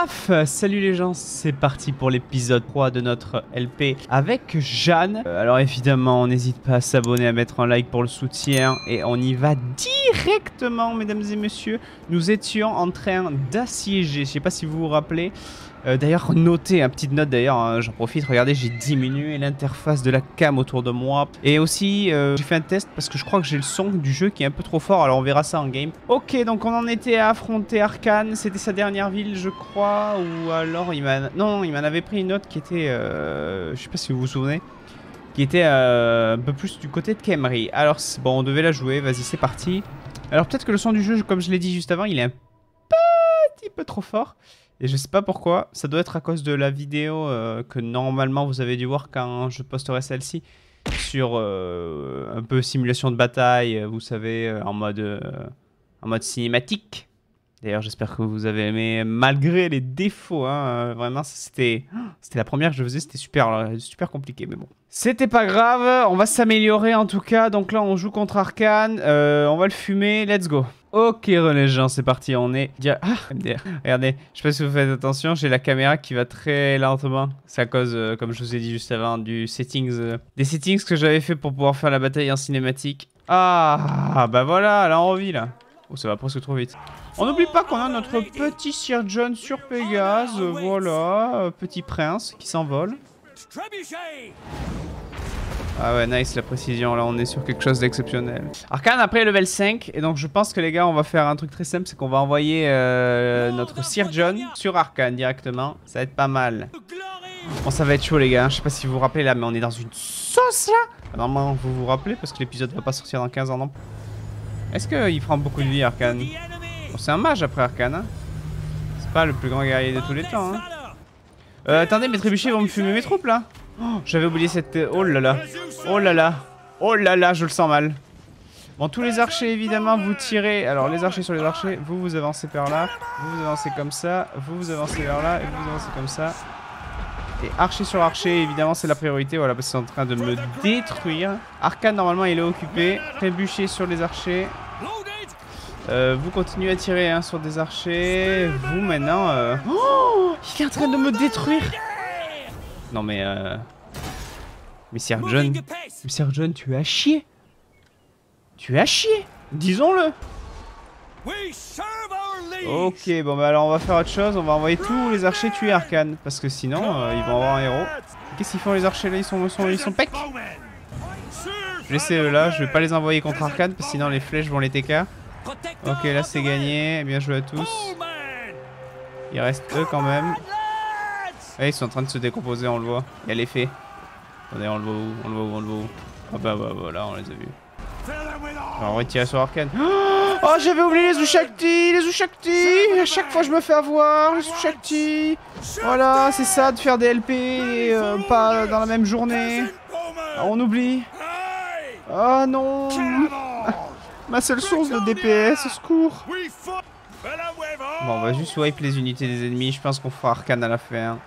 Paf! Salut les gens, c'est parti pour l'épisode 3 de notre LP avec Jeanne. Alors évidemment, n'hésite pas à s'abonner, à mettre un like pour le soutien. Et on y va directement, mesdames et messieurs. Nous étions en train d'assiéger, je sais pas si vous vous rappelez. D'ailleurs, notez, petite note d'ailleurs, hein, j'en profite, regardez, j'ai diminué l'interface de la cam autour de moi. Et aussi, j'ai fait un test parce que je crois que j'ai le son du jeu qui est un peu trop fort, alors on verra ça en game. Ok, donc on en était à affronter Arkane, c'était sa dernière ville, je crois, ou alors il m'a... Non, il m'en avait pris une autre qui était, je sais pas si vous vous souvenez, qui était un peu plus du côté de Khemri. Alors, bon, on devait la jouer, vas-y, c'est parti. Alors peut-être que le son du jeu, comme je l'ai dit juste avant, il est un petit peu trop fort. Et je sais pas pourquoi, ça doit être à cause de la vidéo que normalement vous avez dû voir quand je posterai celle-ci sur un peu simulation de bataille, vous savez, en mode cinématique. D'ailleurs, j'espère que vous avez aimé malgré les défauts, hein, vraiment, c'était la première que je faisais, c'était super compliqué, mais bon. C'était pas grave, on va s'améliorer en tout cas, donc là on joue contre Arkane, on va le fumer, let's go. Ok les gens, c'est parti, on est... Ah, MDR. Regardez, je sais pas si vous faites attention, j'ai la caméra qui va très lentement. C'est à cause, comme je vous ai dit juste avant, du settings, des settings que j'avais fait pour pouvoir faire la bataille en cinématique. Ah, bah voilà, là on revit là. Oh, ça va presque trop vite. On n'oublie pas qu'on a notre petit Sir John sur Pégase, voilà, petit prince qui s'envole. Ah ouais, nice la précision, là on est sur quelque chose d'exceptionnel. Arkane après level 5, et donc je pense que les gars on va faire un truc très simple, c'est qu'on va envoyer notre Sir John sur Arkane directement, ça va être pas mal. Bon ça va être chaud les gars, je sais pas si vous vous rappelez là, mais on est dans une sauce là. Normalement vous vous rappelez parce que l'épisode va pas sortir dans 15 ans non. Est-ce qu'il prend beaucoup de vie Arkane? Bon, c'est un mage après Arkane, hein. C'est pas le plus grand guerrier de tous les temps, hein. Attendez, mes trébuchets vont me fumer mes troupes là. Oh, j'avais oublié cette... Oh là là. Oh là là. Oh là là, je le sens mal. Bon, tous les archers, évidemment, vous tirez... Alors, les archers sur les archers, vous avancez par là. Vous avancez comme ça. Vous avancez vers là. Et vous avancez comme ça. Et archer sur archer, évidemment, c'est la priorité. Voilà, parce qu'ils sont en train de me détruire. Arkane, normalement, il est occupé. Trébucher sur les archers. Vous continuez à tirer hein, sur des archers. Vous, maintenant... Oh, il est en train de me détruire. Non mais Sir John, tu es à chier. Tu es à chier, disons-le. Ok, bon bah alors on va faire autre chose, on va envoyer tous les archers tuer Arkane. Parce que sinon, ils vont avoir un héros. Qu'est-ce qu'ils font les archers là, ils sont pecs. Je vais laisser eux là, je vais pas les envoyer contre Arkane, parce que sinon les flèches vont les TK. Ok, là c'est gagné, bien joué à tous. Il reste eux quand même. Ah, ils sont en train de se décomposer, on le voit. Il y a l'effet. Attendez, on le voit où? On le voit où? Ah bah voilà, on les a vus. On va retirer sur Arkane. Oh, j'avais oublié les Ushakti! Les Ushakti! À chaque fois je me fais avoir, les Ushakti! Voilà, c'est ça de faire des LP et pas dans la même journée. Ah, on oublie. Ah non! Ma seule source de DPS, au secours! Bon, on va juste wipe les unités des ennemis. Je pense qu'on fera Arkane à la fin.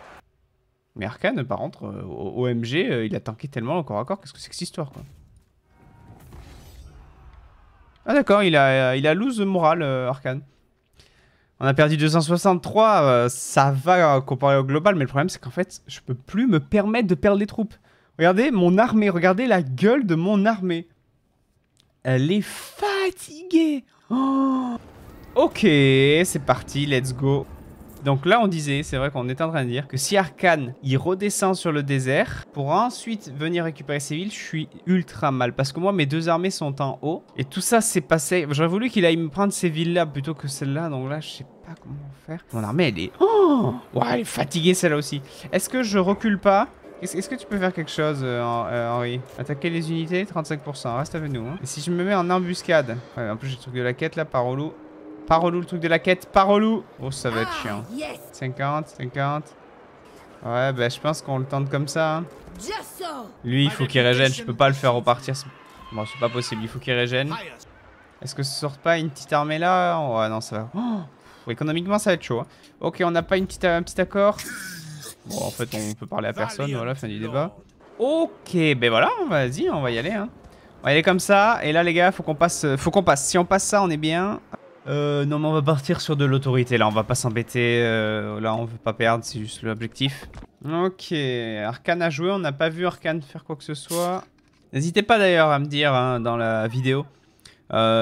Mais Arkane, par contre, au OMG, il a tanké tellement au corps à corps. Qu'est-ce que c'est que cette histoire, quoi? Ah d'accord, il a lose moral, Arkane. On a perdu 263, ça va comparé au global, mais le problème c'est qu'en fait, je peux plus me permettre de perdre des troupes. Regardez mon armée, regardez la gueule de mon armée. Elle est fatiguée. Oh. Ok, c'est parti, let's go. Donc là on disait, c'est vrai qu'on était en train de dire que si Arkane il redescend sur le désert pour ensuite venir récupérer ses villes, je suis ultra mal parce que moi mes deux armées sont en haut et tout ça s'est passé. J'aurais voulu qu'il aille me prendre ces villes là plutôt que celle-là, donc là je sais pas comment faire. Mon armée elle est... Oh ouais, elle est fatiguée celle-là aussi. Est-ce que je recule pas? Est-ce que tu peux faire quelque chose, Henri? Attaquer les unités, 35%, reste avec nous. Hein. Et si je me mets en embuscade? Ouais, en plus j'ai le truc de la quête là, par relou. Pas relou le truc de la quête, pas relou. Oh ça va être chiant. 50, 50. Ouais bah je pense qu'on le tente comme ça hein. Lui il faut qu'il régène, je peux pas le faire repartir. Bon c'est pas possible, il faut qu'il régène. Est-ce que ça sort pas une petite armée là? Ouais non ça va. Oh, économiquement ça va être chaud hein. Ok on n'a pas un petit accord. Bon en fait on peut parler à personne, voilà fin du débat. Ok ben voilà vas-y on va y aller hein. On va y aller comme ça et là les gars faut qu'on passe, si on passe ça on est bien. Non mais on va partir sur de l'autorité là, on va pas s'embêter, là on veut pas perdre, c'est juste l'objectif. Ok, Arcane a joué, on n'a pas vu Arcane faire quoi que ce soit. N'hésitez pas d'ailleurs à me dire hein, dans la vidéo,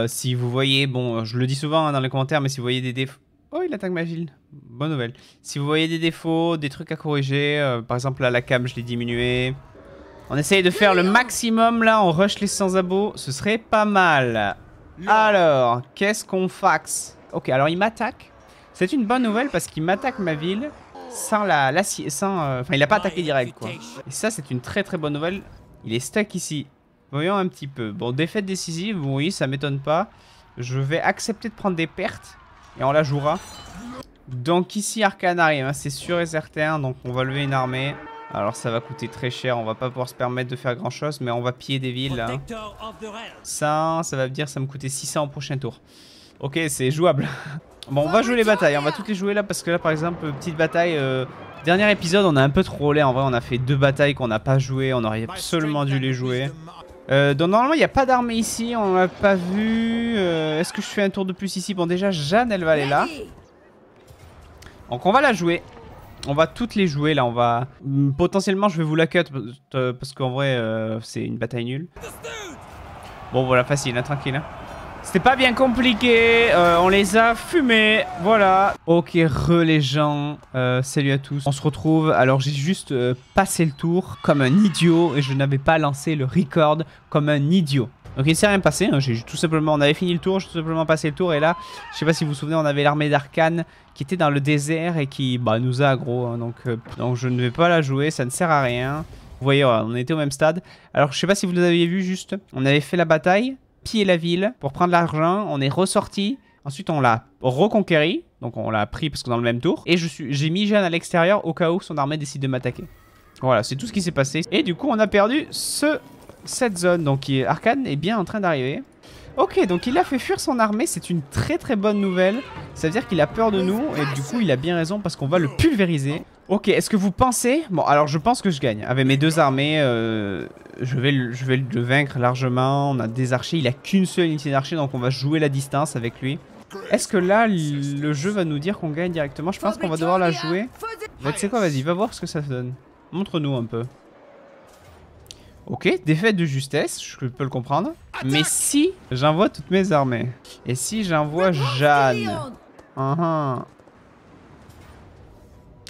si vous voyez, bon je le dis souvent hein, dans les commentaires, mais si vous voyez des défauts... Oh il attaque Magil, bonne nouvelle. Si vous voyez des défauts, des trucs à corriger, par exemple là la cam je l'ai diminué. On essaye de faire le maximum là, on rush les sans-abos, ce serait pas mal. Alors, qu'est-ce qu'on faxe? Ok, alors il m'attaque. C'est une bonne nouvelle parce qu'il m'attaque ma ville sans enfin, il a pas attaqué direct quoi. Et ça, c'est une très très bonne nouvelle. Il est stuck ici. Voyons un petit peu. Bon, défaite décisive, oui, ça m'étonne pas. Je vais accepter de prendre des pertes et on la jouera. Donc ici, Arcane arrive, hein, c'est sûr et certain. Donc on va lever une armée. Alors ça va coûter très cher, on va pas pouvoir se permettre de faire grand chose, mais on va piller des villes là. Ça va me dire ça me coûtait 600 au prochain tour. Ok, c'est jouable. Bon, on va jouer les batailles, on va toutes les jouer là parce que là par exemple, petite bataille, dernier épisode on a un peu trollé, en vrai on a fait 2 batailles qu'on n'a pas joué, on aurait absolument dû les jouer. Donc normalement il n'y a pas d'armée ici, on l'a pas vu. Est-ce que je fais un tour de plus ici? Bon déjà Jeanne elle va aller là. Donc on va la jouer. On va toutes les jouer là, on va... Potentiellement je vais vous la cut parce qu'en vrai c'est une bataille nulle. Bon voilà, facile, hein, tranquille. Hein. C'était pas bien compliqué, on les a fumés, voilà. Ok, les gens, salut à tous. On se retrouve, alors j'ai juste passé le tour comme un idiot et je n'avais pas lancé le record comme un idiot. Donc il ne s'est rien passé, hein. J'ai tout simplement, on avait fini le tour, j'ai tout simplement passé le tour et là, je sais pas si vous vous souvenez, on avait l'armée d'Arcane qui était dans le désert et qui nous a aggro, hein. Donc je ne vais pas la jouer, ça ne sert à rien. Vous voyez, on était au même stade. Alors je sais pas si vous aviez vu juste, on avait fait la bataille, pillé la ville pour prendre l'argent, on est ressorti, ensuite on l'a reconquéri, donc on l'a pris parce que dans le même tour, et j'ai mis Jeanne à l'extérieur au cas où son armée décide de m'attaquer. Voilà, c'est tout ce qui s'est passé. Et du coup on a perdu cette zone, donc Arcane est bien en train d'arriver. Ok, donc il a fait fuir son armée, c'est une très très bonne nouvelle. Ça veut dire qu'il a peur de nous et du coup il a bien raison parce qu'on va le pulvériser. Ok, est-ce que vous pensez... Bon, alors je pense que je gagne. Avec mes 2 armées, je vais le vaincre largement. On a des archers, il a qu'une seule unité d'archers, donc on va jouer la distance avec lui. Est-ce que là, le jeu va nous dire qu'on gagne directement? Je pense qu'on va devoir la jouer. Tu sais quoi, vas-y, va voir ce que ça donne. Montre-nous un peu. Ok, défaite de justesse, je peux le comprendre. Mais si j'envoie toutes mes armées, et si j'envoie Jeanne,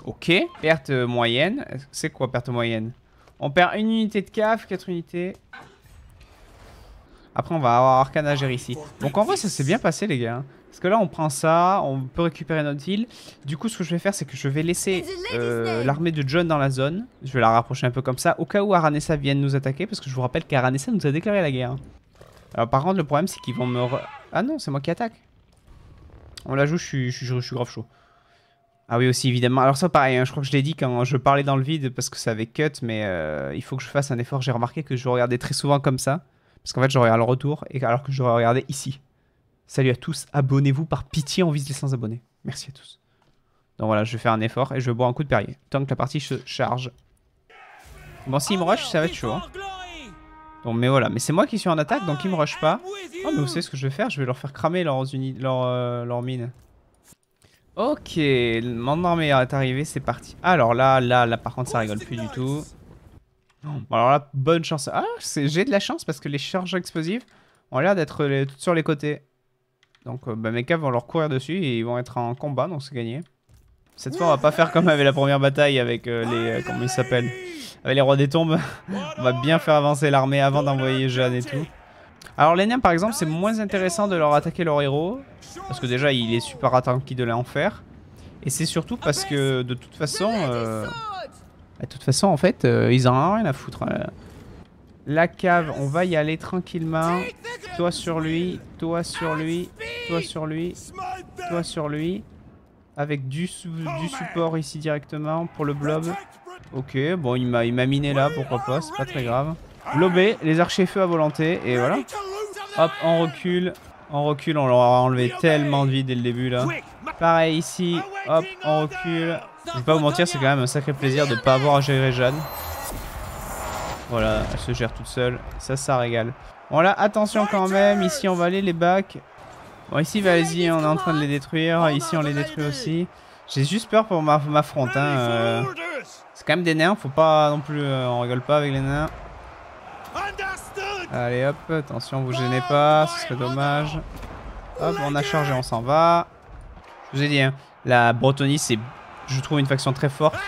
ok, perte moyenne. C'est quoi perte moyenne? On perd une unité de CAF, 4 unités. Après on va avoir Arcane à gérer ici. Donc en vrai ça s'est bien passé les gars. Parce que là on prend ça, on peut récupérer notre île. Du coup ce que je vais faire c'est que je vais laisser l'armée de John dans la zone. Je vais la rapprocher un peu comme ça au cas où Aranessa vienne nous attaquer. Parce que je vous rappelle qu'Aranessa nous a déclaré la guerre. Alors par contre le problème c'est qu'ils vont me... Ah non c'est moi qui attaque. On la joue, je suis grave chaud. Ah oui aussi évidemment. Alors ça pareil, hein, je crois que je l'ai dit quand je parlais dans le vide parce que ça avait cut. Mais il faut que je fasse un effort. J'ai remarqué que je regardais très souvent comme ça. Parce qu'en fait je regarde le retour et alors que je regardais ici. Salut à tous, abonnez-vous par pitié, on vise les 100 abonnés. Merci à tous. Donc voilà, je vais faire un effort et je vais boire un coup de Perrier. Tant que la partie se charge. Bon, s'il me rush, ça va être chaud. Hein. Donc, mais voilà, mais c'est moi qui suis en attaque, donc il me rush pas. Oh, mais vous savez ce que je vais faire? Je vais leur faire cramer leur mine. Ok, mon armée est arrivé, c'est parti. Alors là, par contre, ça rigole plus du tout. Bon, alors là, bonne chance. Ah, j'ai de la chance parce que les charges explosives ont l'air d'être toutes sur les côtés. Donc mes caves vont leur courir dessus et ils vont être en combat, donc c'est gagné. Cette fois on va pas faire comme avec la première bataille avec les... comment ils s'appellent? Avec les rois des tombes. On va bien faire avancer l'armée avant d'envoyer Jeanne et tout. Alors les nains par exemple c'est moins intéressant de leur attaquer leur héros. Parce que déjà il est super attentif de l'enfer. Et c'est surtout parce que de toute façon... en fait ils en ont rien à foutre. La cave, on va y aller tranquillement. Toi sur lui, toi sur lui, toi sur lui, toi sur lui. Avec du support ici directement pour le blob. Ok, bon il m'a miné là, pourquoi pas, c'est pas très grave. Lobé, les archers feu à volonté, et voilà. Hop, on recule, on leur a enlevé tellement de vie dès le début là. Pareil ici, hop, on recule. Je vais pas vous mentir, c'est quand même un sacré plaisir de pas avoir à gérer Jeanne. Voilà, elle se gère toute seule. Ça régale. Bon là, attention quand même. Ici, on va aller les bacs. Bon, ici, vas-y, on est en train de les détruire. Ici, on les détruit aussi. J'ai juste peur pour ma fronte. Hein. C'est quand même des nains. Faut pas non plus... on rigole pas avec les nains. Allez, hop. Attention, vous gênez pas. Ce serait dommage. Hop, on a chargé, on s'en va. Je vous ai dit, hein, la Bretonnie, c'est, je trouve, une faction très forte.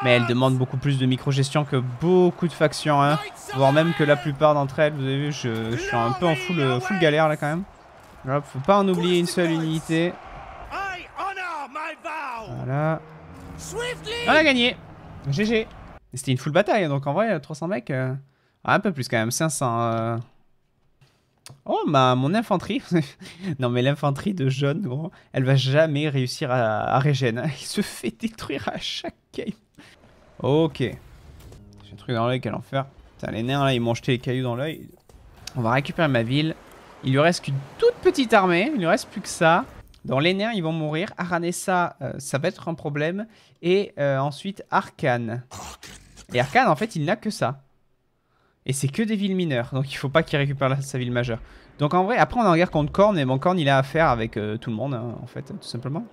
Mais elle demande beaucoup plus de micro-gestion que beaucoup de factions. Hein. Voire même que la plupart d'entre elles. Vous avez vu, je suis un peu en full galère là quand même. Hop, faut pas en oublier une seule unité. Voilà. On a gagné. GG. C'était une full bataille, donc en vrai, 300 mecs... un peu plus quand même, 500. Oh, mon infanterie. Non, mais l'infanterie de John, gros, elle va jamais réussir à régène. Il se fait détruire à chaque game. Ok. J'ai un truc dans l'œil, quel enfer. Putain, les nains là, ils m'ont jeté les cailloux dans l'œil. On va récupérer ma ville. Il lui reste qu'une toute petite armée. Il lui reste plus que ça. Donc les nains, ils vont mourir. Aranessa, ça va être un problème. Et ensuite, Arkane. Et Arkane, en fait, il n'a que ça. Et c'est que des villes mineures. Donc il faut pas qu'il récupère sa ville majeure. Donc en vrai, après on est en guerre contre Khorne. Mais bon, Khorne, il a affaire avec tout le monde, hein, en fait, tout simplement.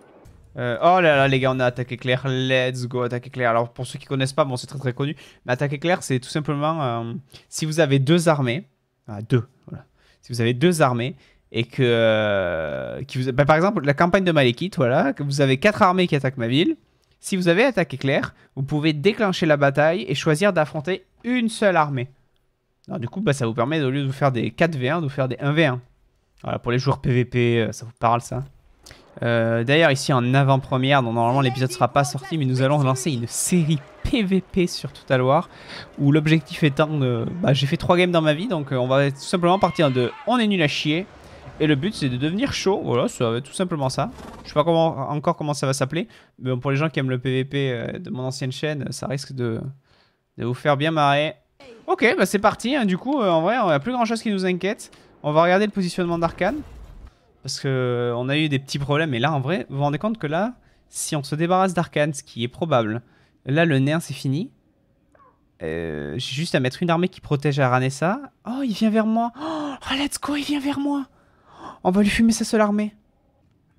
Oh là là, les gars, on a attaque éclair. Let's go, attaque éclair. Alors pour ceux qui connaissent pas, bon, c'est très très connu. Mais attaque éclair, c'est tout simplement... si vous avez deux armées... Ah, deux, voilà. Si vous avez deux armées... Et que... bah, par exemple, la campagne de Malekith, voilà. Que vous avez 4 armées qui attaquent ma ville. Si vous avez attaque éclair, vous pouvez déclencher la bataille et choisir d'affronter une seule armée. Alors, du coup, bah, ça vous permet, au lieu de vous faire des 4v1, de vous faire des 1v1. Voilà, pour les joueurs PVP, ça vous parle ça. D'ailleurs, ici en avant-première, donc normalement l'épisode ne sera pas sorti, mais nous allons lancer une série PVP sur Total War. Où l'objectif étant de... Bah, j'ai fait 3 games dans ma vie, donc on va tout simplement partir de on est nul à chier. Et le but c'est de devenir chaud, voilà, ça va être tout simplement ça. Je sais pas encore comment ça va s'appeler. Mais bon, pour les gens qui aiment le PVP de mon ancienne chaîne, ça risque de vous faire bien marrer. Ok, bah c'est parti, hein. Du coup, en vrai, il n'y a plus grand chose qui nous inquiète. On va regarder le positionnement d'Arkane. Parce que on a eu des petits problèmes. Et là, en vrai, vous vous rendez compte que là, si on se débarrasse d'Arkane, ce qui est probable, là, le néant, c'est fini. J'ai juste à mettre une armée qui protège Aranessa. Oh, il vient vers moi. Oh, let's go, il vient vers moi. On va lui fumer sa seule armée.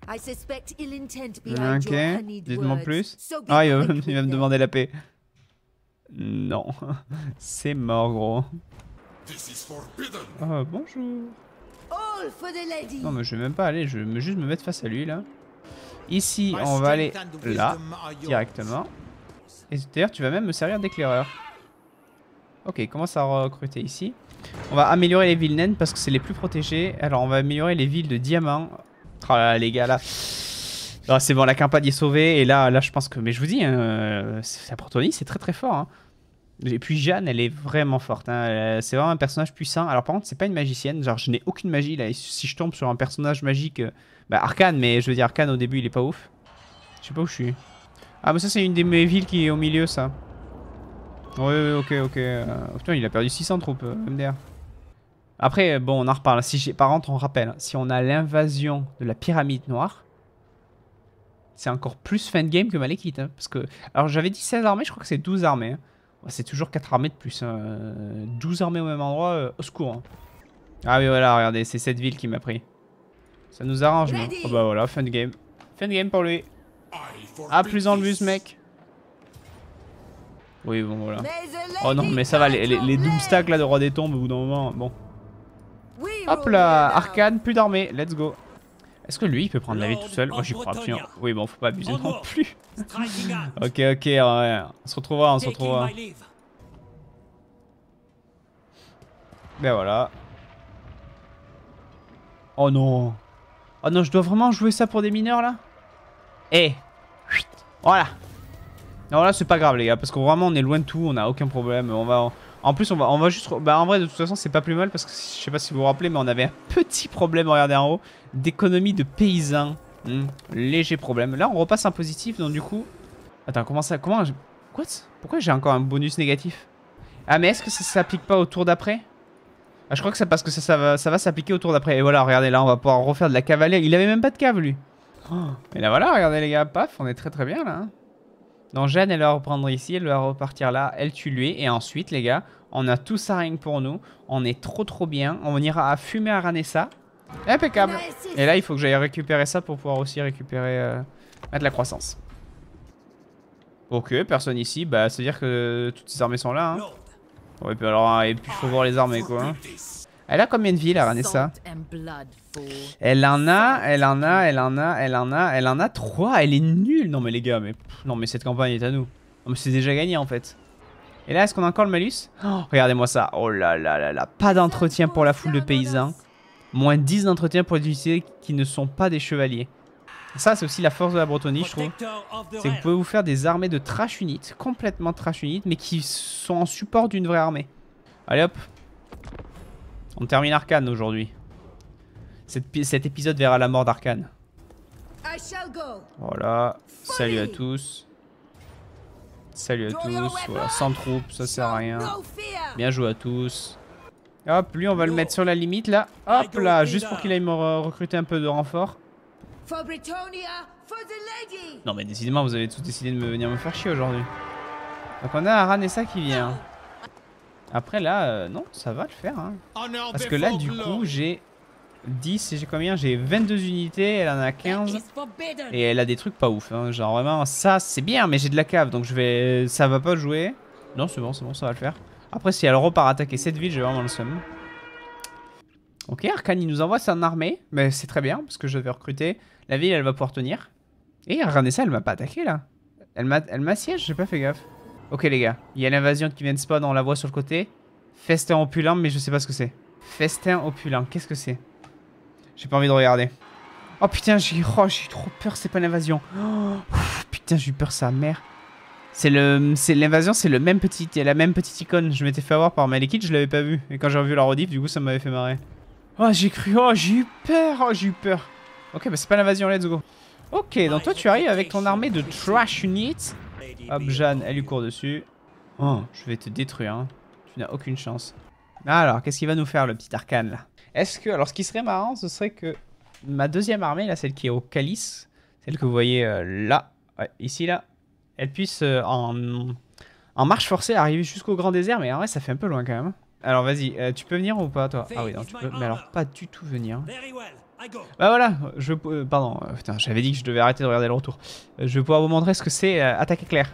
Ok, dites-moi plus. Ah, il va me demander la paix. Non, c'est mort, gros. Oh, bonjour. Non, mais je vais même pas aller, je vais juste me mettre face à lui, là. Ici, on va aller là, directement. Et d'ailleurs, tu vas même me servir d'éclaireur. Ok, il commence à recruter ici. On va améliorer les villes naines parce que c'est les plus protégées. Alors, on va améliorer les villes de diamants. Oh là là, les gars, là. Oh, c'est bon, la campagne est sauvée. Et là, je pense que... Mais je vous dis, hein, la Bretonnie, c'est très très fort. Hein. Et puis Jeanne, elle est vraiment forte. Hein. C'est vraiment un personnage puissant. Alors, par contre, c'est pas une magicienne. Genre, je n'ai aucune magie, là. Et si je tombe sur un personnage magique... bah, Arkane, mais je veux dire, Arkane, au début, il est pas ouf. Je sais pas où je suis. Ah, mais ça, c'est une des mes villes qui est au milieu, ça. Oui, ok. Oh, putain, il a perdu 600 troupes, MDR. Après, bon, on en reparle. Si par contre, on rappelle, si on a l'invasion de la pyramide noire, c'est encore plus fin de game que Malekith. Hein, parce que, alors, j'avais dit 16 armées, je crois que c'est 12 armées. Hein. C'est toujours 4 armées de plus. Hein. 12 armées au même endroit, au secours. Hein. Ah oui, voilà, regardez, c'est cette ville qui m'a pris. Ça nous arrange, mais... Oh bah voilà, fin de game. Fin de game pour lui. Ah, plus dans le bus, mec. Oui, bon, voilà. Oh non, mais ça va, les Doomstack là de Roi des Tombes, au bout d'un moment, bon. Hop là, Arkane, plus d'armée, let's go. Est-ce que lui, il peut prendre la ville tout seul? Moi, j'y crois absolument. Oui, bon, faut pas abuser non plus. Ok, ouais. On se retrouvera. Ben voilà. Oh non. Oh non, je dois vraiment jouer ça pour des mineurs, là? Eh. Voilà. Non, là, c'est pas grave, les gars, parce que vraiment, on est loin de tout, on a aucun problème. En plus, on va juste... Bah, en vrai, de toute façon, c'est pas plus mal, parce que je sais pas si vous vous rappelez, mais on avait un petit problème, regardez en haut, d'économie de paysans. Léger problème. Là, on repasse un positif, donc du coup... Attends, comment ça... What? Pourquoi j'ai encore un bonus négatif? Ah, mais est-ce que ça s'applique pas au tour d'après? Ah, je crois que c'est parce que ça va s'appliquer au tour d'après. Et voilà, regardez, là, on va pouvoir refaire de la cavalerie. Il avait même pas de cave, lui. Oh, et là, voilà, regardez, les gars, paf, on est très très bien, là. Hein. Donc Jeanne, elle va reprendre ici, elle va repartir là, elle tue lui. Et ensuite, les gars, on a tout ça rien que pour nous. On est trop bien. On ira à fumer Aranessa. Impeccable. Et là, il faut que j'aille récupérer ça pour pouvoir aussi récupérer mettre la croissance. Ok, personne ici. Bah, ça veut dire que toutes ces armées sont là. Hein. Ouais, puis alors, et puis il faut voir les armées, quoi. Hein. Elle a combien de villes, la Ranessa? Elle en a 3. Elle est nulle. Non, mais les gars, non, mais cette campagne est à nous. Non, mais c'est déjà gagné, en fait. Et là, est-ce qu'on a encore le malus? Oh, regardez-moi ça. Oh là là là là. Pas d'entretien pour la foule de paysans. Moins 10 d'entretien pour les unités qui ne sont pas des chevaliers. Ça, c'est aussi la force de la Bretonnie, je trouve. C'est que vous pouvez vous faire des armées de trash unit, complètement trash unit, mais qui sont en support d'une vraie armée. Allez hop. On termine Arcane aujourd'hui. Cet épisode verra la mort d'Arcane. Voilà. Salut à tous. Salut à tous. Voilà, sans troupes, ça sert à rien. Bien joué à tous. Hop, lui on va le mettre sur la limite là. Hop là, juste pour qu'il aille me recruter un peu de renfort. Non mais décidément vous avez tous décidé de venir me faire chier aujourd'hui. Donc on a Ranessa qui vient. Après là, non, ça va le faire. Hein. Parce que là du coup j'ai 10 et j'ai combien? J'ai 22 unités, elle en a 15. Et elle a des trucs pas ouf. Hein. Genre vraiment ça c'est bien mais j'ai de la cave donc je vais... Ça va pas jouer. Non c'est bon, ça va le faire. Après si elle repart attaquer cette ville j'ai vraiment le seum. Ok, Arcane il nous envoie son armée. Mais c'est très bien parce que je vais recruter. La ville elle va pouvoir tenir. Et Ranessa elle m'a pas attaqué là. Elle m'assiège, j'ai pas fait gaffe. Ok les gars, il y a l'invasion qui vient de spawn, on la voit sur le côté. Festin opulent mais je sais pas ce que c'est. Festin opulent, qu'est-ce que c'est? J'ai pas envie de regarder. Oh putain j'ai trop peur, c'est pas l'invasion. Oh, putain j'ai eu peur sa mère. L'invasion, c'est le même petit, il y a la même petite icône. Je m'étais fait avoir par Malekith, je l'avais pas vu. Et quand j'ai revu la rediff, du coup, ça m'avait fait marrer. Oh, j'ai cru, oh, j'ai eu peur. Ok, bah c'est pas l'invasion, let's go. Ok, donc toi, tu arrives avec ton armée de trash units. Hop, Jeanne, elle lui court dessus. Oh, je vais te détruire, hein. Tu n'as aucune chance. Alors, qu'est-ce qu'il va nous faire, le petit Arcane, là? Est-ce que, alors, ce qui serait marrant, ce serait que ma deuxième armée, là, celle qui est au calice, celle que vous voyez là, ouais, ici, là. Elle puisse en marche forcée arriver jusqu'au grand désert, mais en vrai ça fait un peu loin quand même. Alors vas-y, tu peux venir ou pas toi? Ah oui non tu peux, mais alors pas du tout venir. Bah voilà, pardon, putain j'avais dit que je devais arrêter de regarder le retour. Je vais pouvoir vous montrer ce que c'est attaque éclair.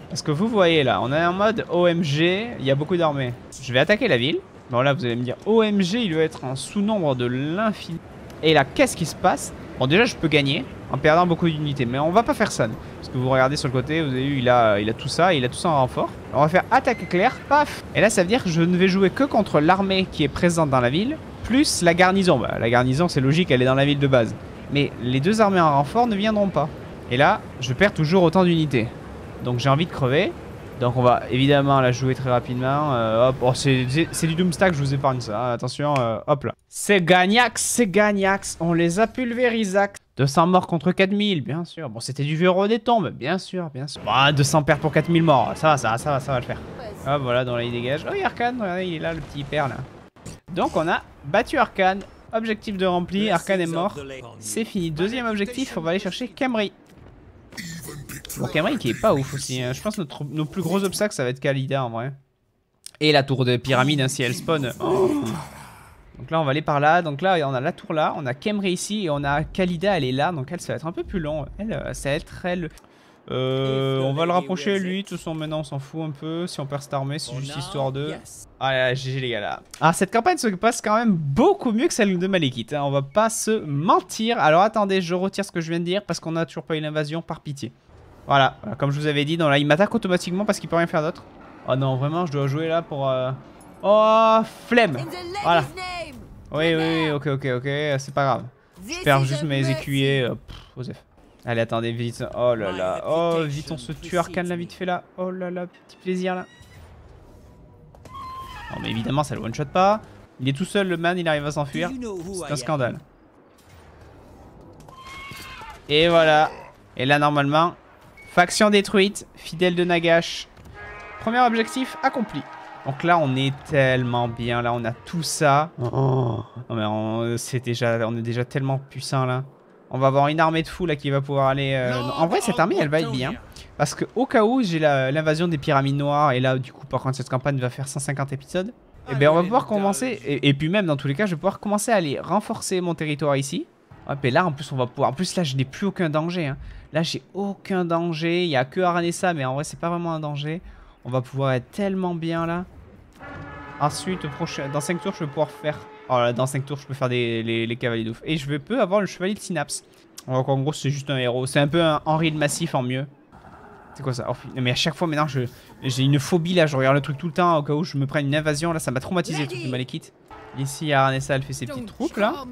Parce que vous voyez là, on est en mode OMG, il y a beaucoup d'armées. Je vais attaquer la ville. Bon là vous allez me dire OMG il doit être un sous-nombre de l'infini. Et là qu'est-ce qui se passe? Bon déjà je peux gagner en perdant beaucoup d'unités, mais on va pas faire ça. Parce que vous regardez sur le côté, vous avez vu, il a tout ça en renfort. On va faire attaque éclair, paf. Et là ça veut dire que je ne vais jouer que contre l'armée qui est présente dans la ville, plus la garnison. Bah la garnison c'est logique, elle est dans la ville de base. Mais les deux armées en renfort ne viendront pas. Et là, je perds toujours autant d'unités. Donc j'ai envie de crever. Donc on va évidemment la jouer très rapidement. Hop, oh, c'est du Doomstack, je vous épargne ça. Hein. Attention, hop là. C'est Gagnax. On les a pulvérisés. 200 morts contre 4000, bien sûr. Bon, c'était du verrou des tombes, bien sûr. Bon, 200 pertes pour 4000 morts. Ça va le faire. Hop, voilà, dans là il dégage. Oh, il y a Arcane, regardez, il est là, le petit hyper là. Donc on a battu Arcane. Objectif de rempli, Arcane est mort. C'est fini. Deuxième objectif, on va aller chercher Khemri. Bon, Khemri qui est pas ouf aussi. Hein. Je pense que nos plus gros obstacles, ça va être Khalida en vrai. Et la tour de pyramide, hein, si elle spawn. Oh. Donc là, on va aller par là. Donc là, on a la tour là. On a Khemri ici. Et on a Khalida, elle est là. Donc elle, ça va être un peu plus long. Elle, ça va être elle. On va le rapprocher lui. De toute façon, maintenant, on s'en fout un peu. Si on perd cette armée, c'est juste histoire de. Ah, GG les gars là. Ah, cette campagne se passe quand même beaucoup mieux que celle de Malekith. Hein. On va pas se mentir. Alors attendez, je retire ce que je viens de dire parce qu'on a toujours pas eu l'invasion, par pitié. Voilà, comme je vous avais dit, là il m'attaque automatiquement parce qu'il peut rien faire d'autre. Oh non, vraiment, je dois jouer là pour... Oh, flemme. Voilà. Oui, ok, c'est pas grave. Je perds juste mes écuyers. Osef. Allez, attendez, vite. Oh là là. Oh, vite, on se tue Arcane là, vite fait là. Oh là là, petit plaisir là. Non, mais évidemment, ça le one-shot pas. Il est tout seul, le man, il arrive à s'enfuir. C'est un scandale. Et voilà. Et là, normalement... Faction détruite, fidèle de Nagash. Premier objectif accompli. Donc là, on est tellement bien. Là, on a tout ça. Oh. Non, mais on est déjà tellement puissant là. On va avoir une armée de fous là qui va pouvoir aller... En vrai, cette armée, elle va être bien. Parce que au cas où, j'ai l'invasion des pyramides noires. Et là, du coup, par contre, cette campagne va faire 150 épisodes. Et ben on va pouvoir commencer, et puis même dans tous les cas, je vais pouvoir commencer à aller renforcer mon territoire ici. Hop, et là en plus on va pouvoir, en plus là je n'ai plus aucun danger, hein. Là j'ai aucun danger, il n'y a que Aranessa, mais en vrai c'est pas vraiment un danger. On va pouvoir être tellement bien là. Ensuite, dans 5 tours, je vais pouvoir faire... Oh là, dans 5 tours, je peux faire les cavaliers d'ouf. Et je peux avoir le chevalier de Synapse. Donc en gros, c'est juste un héros. C'est un peu un Henri le Massif en mieux. C'est quoi ça? Oh, mais à chaque fois, maintenant, j'ai une phobie là. Je regarde le truc tout le temps au cas où je me prenne une invasion. Là, ça m'a traumatisé le truc de Malekith. Ici, Aranessa, elle fait ses petites troupes là.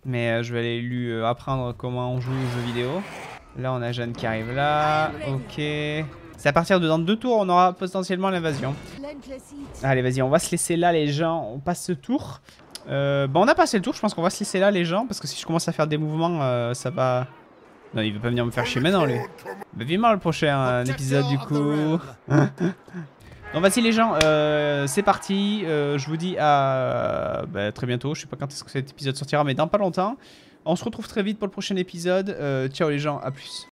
Mais je vais aller lui apprendre comment on joue aux jeux vidéo. Là, on a Jeanne qui arrive là. Ok. C'est à partir de dans 2 tours, on aura potentiellement l'invasion. Allez, vas-y, on va se laisser là, les gens. On passe ce tour. Bon, on a passé le tour. Je pense qu'on va se laisser là, les gens. Parce que si je commence à faire des mouvements, ça va... Non, il veut pas venir me faire chier maintenant, lui. Bah, vivement le prochain épisode, du coup. Donc, vas-y, les gens. C'est parti. Je vous dis à très bientôt. Je sais pas quand est-ce que cet épisode sortira, mais dans pas longtemps. On se retrouve très vite pour le prochain épisode. Ciao, les gens. À plus.